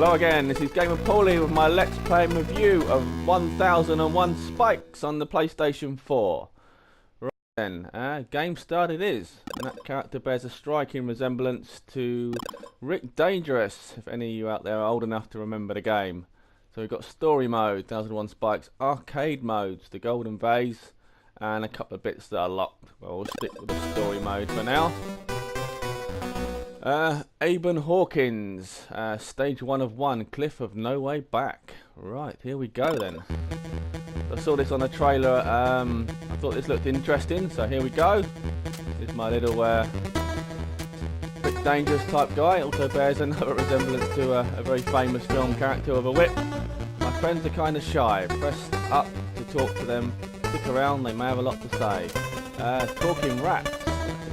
Hello again, this is Gamer Pauly with my Let's Play review of 1001 Spikes on the PlayStation 4. Right then, game start it is, and that character bears a striking resemblance to Rick Dangerous, if any of you out there are old enough to remember the game. So we've got story mode, 1001 Spikes, arcade modes, the golden vase, and a couple of bits that are locked. Well, we'll stick with the story mode for now. Aben Hawkins, stage 1 of 1, Cliff of No Way Back. Right, here we go then. I saw this on a trailer, I thought this looked interesting, so here we go. This is my little Rick Dangerous type guy. Also bears another resemblance to a very famous film character with a whip. My friends are kind of shy. Press up to talk to them. Stick around, they may have a lot to say. Talking rats,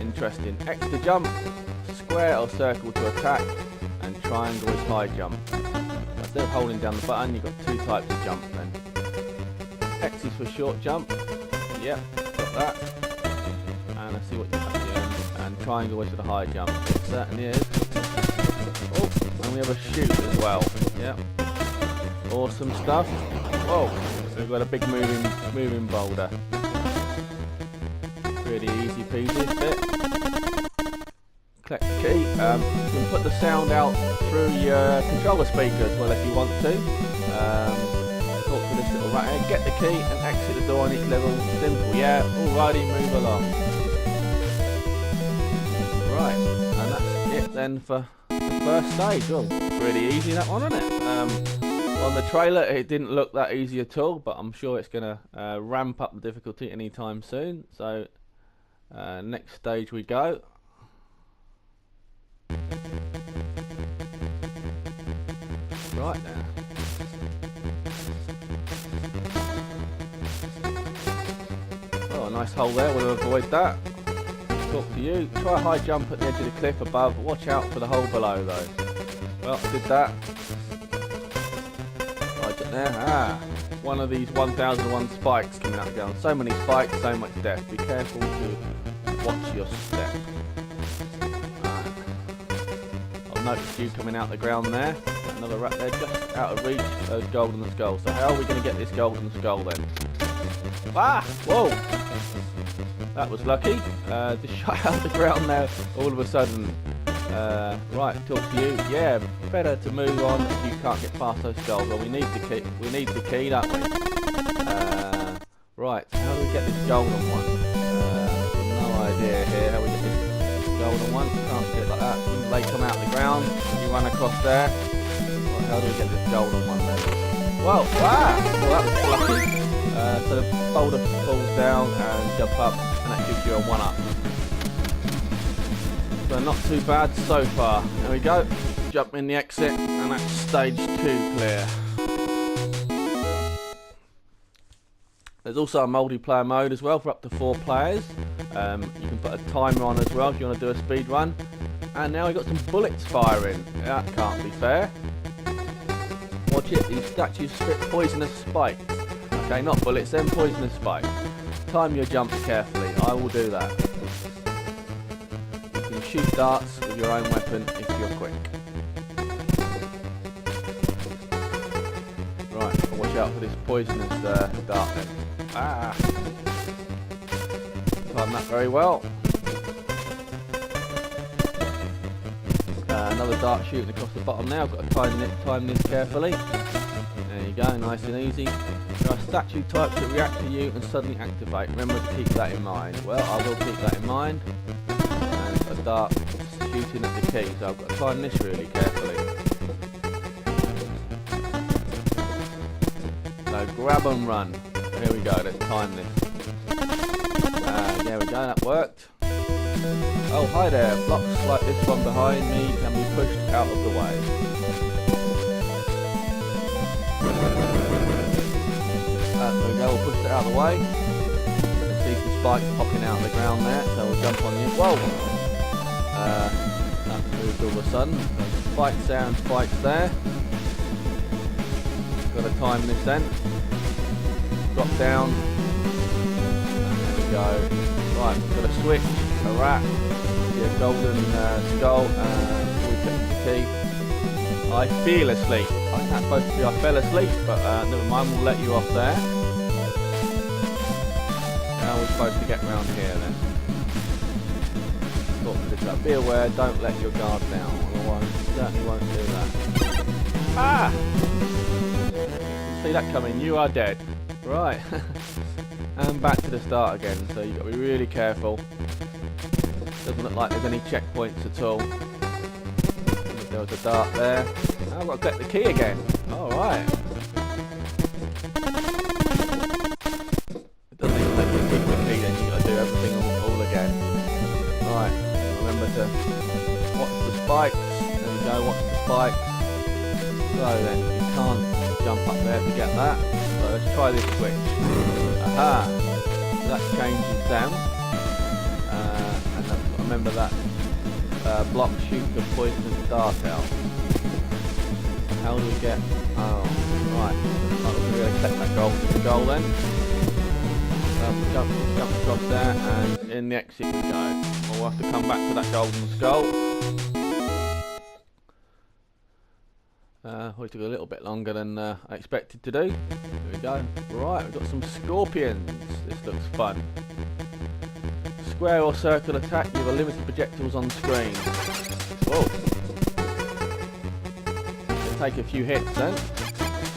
interesting. X to jump. Square or circle to attack, and triangle is high jump. Instead of holding down the button, you've got two types of jump then. X is for short jump. Yep, got that. And let's see what you have here. And triangle is for the high jump. It certainly is. Oh, and we have a shoot as well. Yep. Awesome stuff. Whoa, so we've got a big moving boulder. Pretty easy peasy, this bit. Click the key. You can put the sound out through your controller speakers, well, if you want to. Talk to this little rat here. Get the key and exit the door on each level. Simple, yeah. Alrighty, move along. Right, and that's it then for the first stage. Oh, pretty easy that one, isn't it? On the trailer, it didn't look that easy at all, but I'm sure it's going to ramp up the difficulty anytime soon. So, next stage we go. Right now. Oh, a nice hole there, we'll avoid that. Talk to you. Try a high jump at the edge of the cliff above. Watch out for the hole below though. Well, did that. Right up there. Ah, one of these 1001 spikes coming out down. So many spikes, so much death. Be careful to watch your step. Notice you coming out the ground there. Another rat there, just out of reach of those golden skulls. So how are we going to get this golden skull then? Ah! Whoa! That was lucky. Just shot out the ground there all of a sudden. Right, talk to you. Yeah, better to move on if you can't get past those skulls. Well, we need the key. We need the key, don't we? Right, so how do we get this golden one? No idea here how we get this golden one. Can't get it like that. They come out the ground, you run across there. Well, how do we get this golden one then? Whoa, wow! Well, that was lucky. So the boulder falls down and jump up, and that gives you a 1-up. So not too bad so far. There we go. Jump in the exit, and that's stage 2 clear. There's also a multiplayer mode as well for up to 4 players. You can put a timer on as well if you want to do a speed run. And now we've got some bullets firing. That can't be fair. Watch it, these statues spit poisonous spikes. Okay, not bullets, then poisonous spikes. Time your jumps carefully, I will do that. You can shoot darts with your own weapon if you're quick. Right, watch out for this poisonous dart then. Ah! Timed that very well. Another dart shooting across the bottom now. I've got to time this carefully. There you go, nice and easy. There are statue types that react to you and suddenly activate. Remember to keep that in mind. Well, I will keep that in mind. And a dart shooting at the key, so I've got to time this really carefully. So grab and run. Here we go, let's time this. There we go, that worked. Oh, hi there. Blocks like this one behind me can be pushed out of the way. There we go, we'll push it out of the way. You can see some spikes popping out of the ground there, so we'll jump on you. Whoa! That moved all of a sudden. So spikes there and spikes there. Got to time this then. Drop down. There we go. Right, got a switch. A rat, a golden skull, and we get the key. I feel asleep. I think that's supposed to be I fell asleep, but never mind, we'll let you off there. Now we're supposed to get around here then. Talk to this up. Be aware, don't let your guard down, otherwise you certainly won't do that. Ah! See that coming, you are dead. Right. And back to the start again, so you've got to be really careful. Doesn't look like there's any checkpoints at all. There was a dart there. Now I've got to collect the key again. Alright. It doesn't even let you keep the key then, you've got to do everything all again. Right, remember to watch the spikes. There you go, watch the spikes. So then, you can't jump up there to get that. So let's try this switch. Aha! So that changes them. And remember that block shoots the poisonous dart out. How do we get... Oh, right. We're going to collect that goal then. Jump across there and in the exit we go. We'll have to come back to that golden skull. We took a little bit longer than I expected to do. There we go. Right, we've got some scorpions. This looks fun. Square or circle attack, you have a limited projectiles on screen. Whoa. Let's take a few hits then.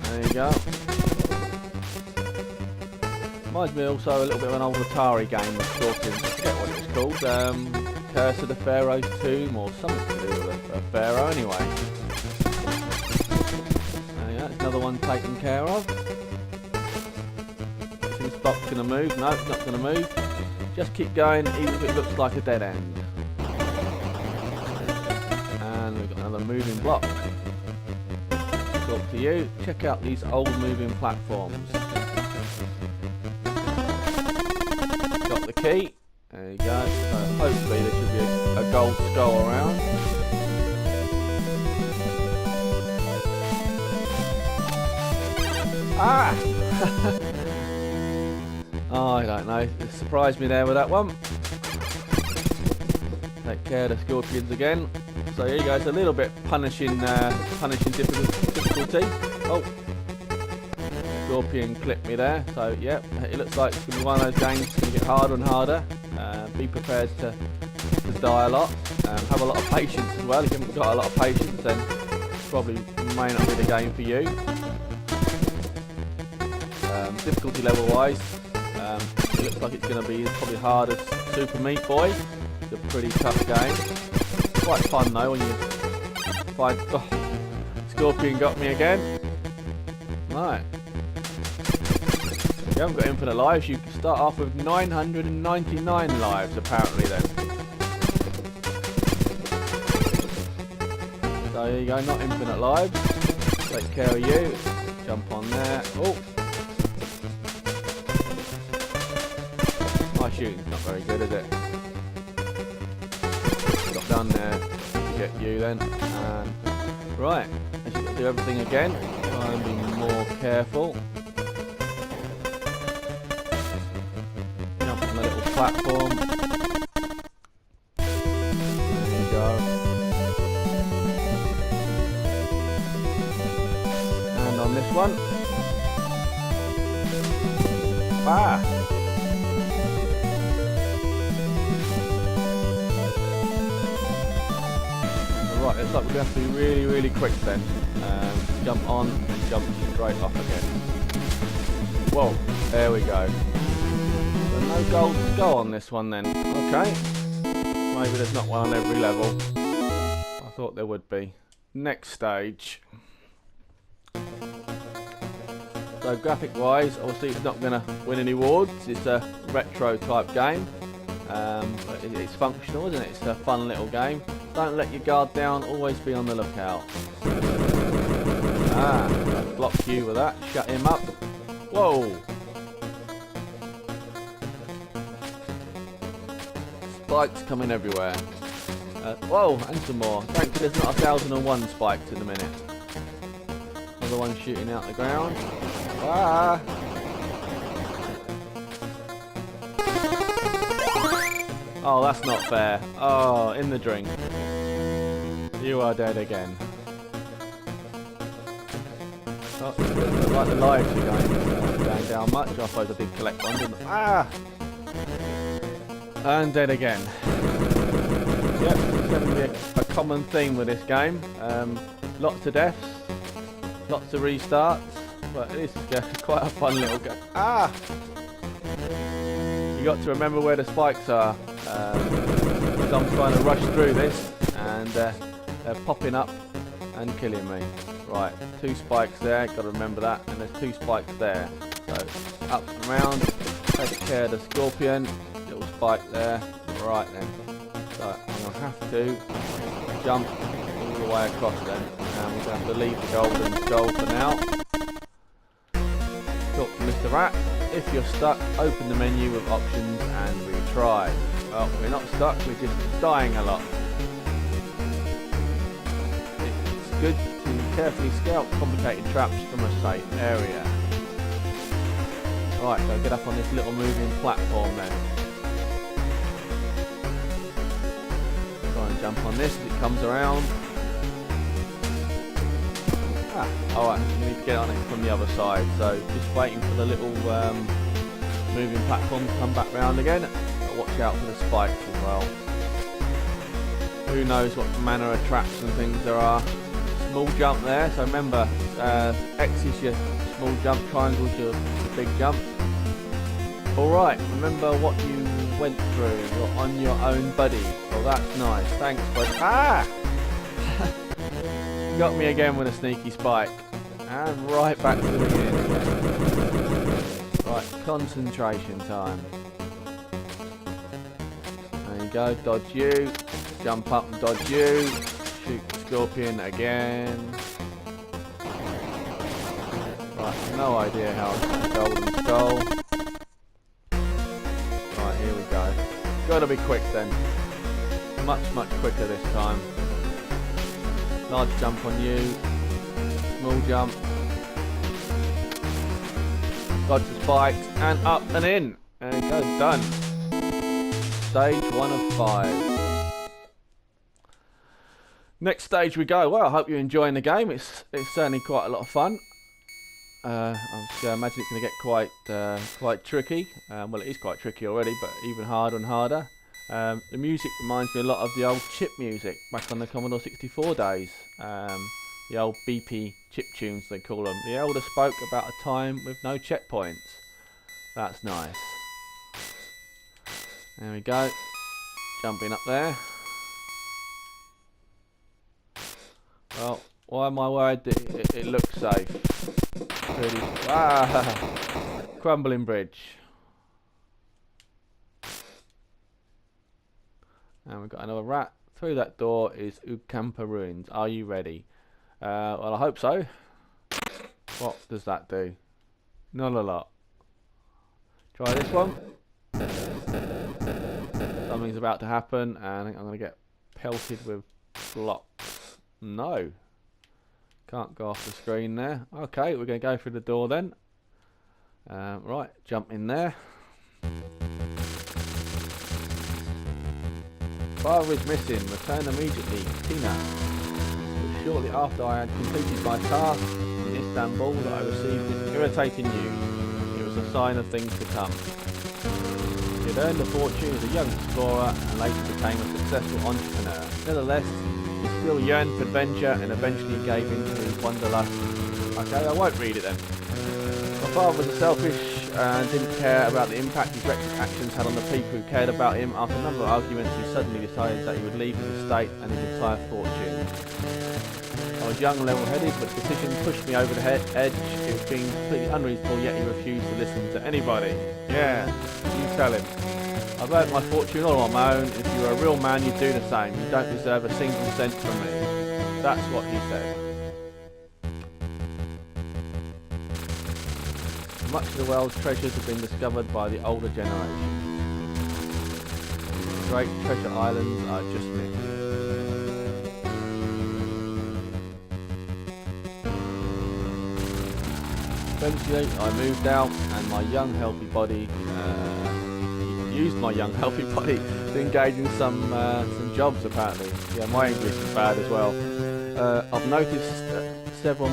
There you go. Reminds me also a little bit of an old Atari game with scorpions. I forget what it's called. Curse of the Pharaoh's Tomb or something to do with a pharaoh anyway. Another one taken care of. Is this box going to move? No, it's not going to move. Just keep going, even if it looks like a dead end. And we've got another moving block. Talk to you. Check out these old moving platforms. Got the key. There you go. So hopefully there should be a gold skull around. Ah! Oh, I don't know. It surprised me there with that one. Take care of the scorpions again. So here you go. It's a little bit punishing difficulty. Oh, scorpion clipped me there. So yeah, it looks like it's going to be one of those games that's going to get harder and harder. Be prepared to die a lot. Have a lot of patience as well. If you haven't got a lot of patience, then probably may not be the game for you. Difficulty level wise, it looks like it's going to be probably hard as Super Meat Boy. It's a pretty tough game. Quite fun though when you find... Oh, Scorpion got me again. Right. You haven't got infinite lives, you can start off with 999 lives apparently then. So there you go, not infinite lives. Take care of you. Jump on there. Oh! My shooting's not very good, is it? Got down there to get you then. And right, I should do everything again. Try and be more careful. Jump on the little platform. There you go. And on this one. Ah! Right, it's like we're going to have to be really, really quick then. Jump on and jump straight off again. Whoa, there we go. So no gold skull on this one then. Okay. Maybe there's not one on every level. I thought there would be. Next stage. So graphic wise, obviously it's not going to win any awards. It's a retro type game. But it's functional, isn't it? It's a fun little game. Don't let your guard down, always be on the lookout. Ah, block you with that, shut him up. Whoa! Spikes coming everywhere. Whoa, and some more. Thankfully there's not 1001 spikes in a minute. Another one shooting out the ground. Ah! Oh, that's not fair. Oh, in the drink. You are dead again. Oh, looks like the lives are going down much. I suppose I did collect one, didn't I? Ah! And dead again. Yep, it's going to be a common theme with this game. Lots of deaths, lots of restarts, but this is quite a fun little game. Ah! You got to remember where the spikes are. Because I'm trying to rush through this, and they're popping up and killing me. Right, 2 spikes there, got to remember that, and there's 2 spikes there. So, up and round, take care of the scorpion, little spike there, right then. So, I'm going to have to jump all the way across then, and we're going to have to leave the golden skull for now. Talk to Mr. Rat. If you're stuck, open the menu with options and retry. Well, we're not stuck, we're just dying a lot. It's good to carefully scout complicated traps from a safe area. Right, so get up on this little moving platform then. Try and jump on this as it comes around. Ah, alright, we need to get on it from the other side, so just waiting for the little moving platform to come back round again. But watch out for the spikes as well. Who knows what manner of traps and things there are. Small jump there, so remember, X is your small jump, triangle is your big jump. Alright, remember what you went through. You're on your own, buddy. Oh, that's nice. Thanks, bud. Ah! Got me again with a sneaky spike. And right back to the beginning again. Right, concentration time. There you go, dodge you. Jump up and dodge you. Shoot the scorpion again. Right, no idea how to get the golden skull. Right, here we go. Gotta be quick then. Much quicker this time. Large jump on you. Small jump. Dodge the spikes. And up and in. There you go, done. Stage 1 of 5. Next stage we go. Well, I hope you're enjoying the game. It's certainly quite a lot of fun. I imagine it's going to get quite tricky. Well, it is quite tricky already, but even harder and harder. The music reminds me a lot of the old chip music back on the Commodore 64 days. The old BP chip tunes they call them. The elder spoke about a time with no checkpoints. That's nice. There we go. Jumping up there. Well, why am I worried that it looks safe? Really, crumbling bridge. And we've got another rat. Through that door is Ukampa Ruins. Are you ready? Well, I hope so. What does that do? Not a lot. Try this one. Something's about to happen, and I think I'm going to get pelted with blocks. No. Can't go off the screen there. Okay, we're going to go through the door then. Right, jump in there. Father is missing. Return immediately. Tina. It was shortly after I had completed my task in Istanbul that I received this irritating news. It was a sign of things to come. He had earned a fortune as a young explorer and later became a successful entrepreneur. Nevertheless, he still yearned for adventure and eventually gave in to his wanderlust. Okay, I won't read it then. My father was a selfish and didn't care about the impact his reckless actions had on the people who cared about him. After a number of arguments, he suddenly decided that he would leave his estate and his entire fortune. I was young and level-headed, but the decision pushed me over the edge. It was being completely unreasonable, yet he refused to listen to anybody. Yeah, you tell him. I've earned my fortune all on my own. If you were a real man, you'd do the same. You don't deserve a single cent from me. That's what he said. Much of the world's treasures have been discovered by the older generation. Great treasure islands are just missed. Eventually, I moved out, and my young, healthy body used my young, healthy body to engage in some jobs. Apparently, yeah, my English is bad as well. I've noticed several